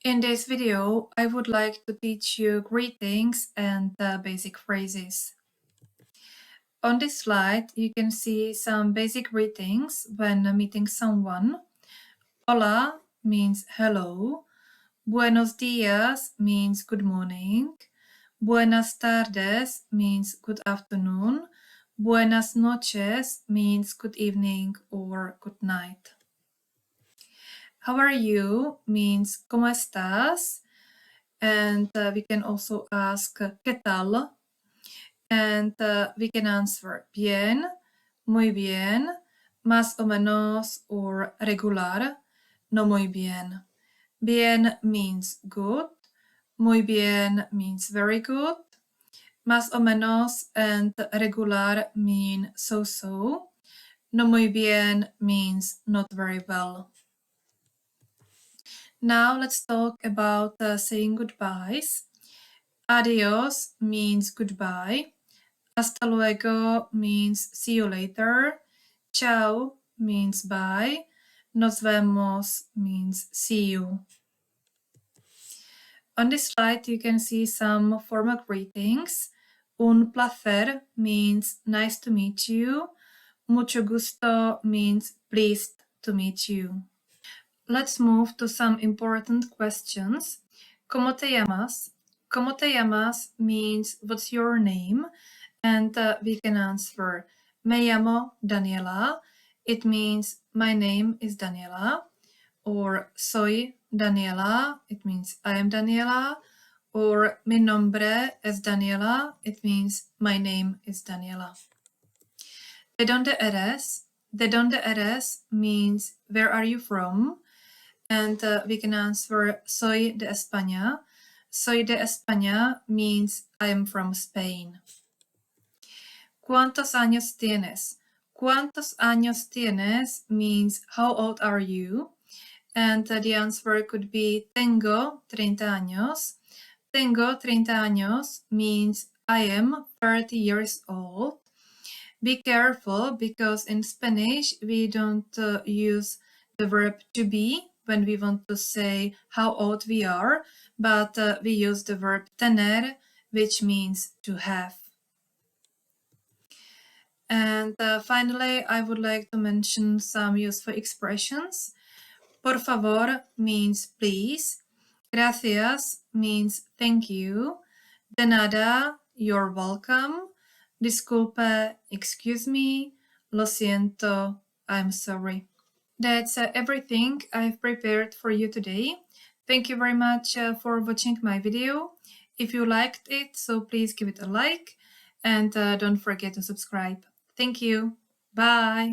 In this video, I would like to teach you greetings and basic phrases. On this slide, you can see some basic greetings when meeting someone. Hola means hello. Buenos días means good morning. Buenas tardes means good afternoon. Buenas noches means good evening or good night. How are you means ¿cómo estás? And we can also ask ¿qué tal? And we can answer bien, muy bien, más o menos, or regular, no muy bien. Bien means good, muy bien means very good, más o menos and regular mean so-so, no muy bien means not very well. Now let's talk about saying goodbyes. Adios means goodbye. Hasta luego means see you later. Ciao means bye. Nos vemos means see you. On this slide, you can see some formal greetings. Un placer means nice to meet you. Mucho gusto means pleased to meet you. Let's move to some important questions. ¿Cómo te llamas? ¿Cómo te llamas means what's your name? And we can answer Me llamo Daniela. It means my name is Daniela. Or soy Daniela. It means I am Daniela. Or mi nombre es Daniela. It means my name is Daniela. ¿De dónde eres? ¿De dónde eres means where are you from? And we can answer soy de España. Soy de España means I am from Spain. ¿Cuántos años tienes? ¿Cuántos años tienes means how old are you? And the answer could be tengo 30 años. Tengo 30 años means I am 30 years old. Be careful because in Spanish we don't use the verb to be when we want to say how old we are, but we use the verb tener, which means to have. And finally, I would like to mention some useful expressions. Por favor means please. Gracias means thank you. De nada, you're welcome. Disculpe, excuse me. Lo siento, I'm sorry. That's everything I've prepared for you today. Thank you very much for watching my video. If you liked it, so please give it a like and don't forget to subscribe. Thank you. Bye.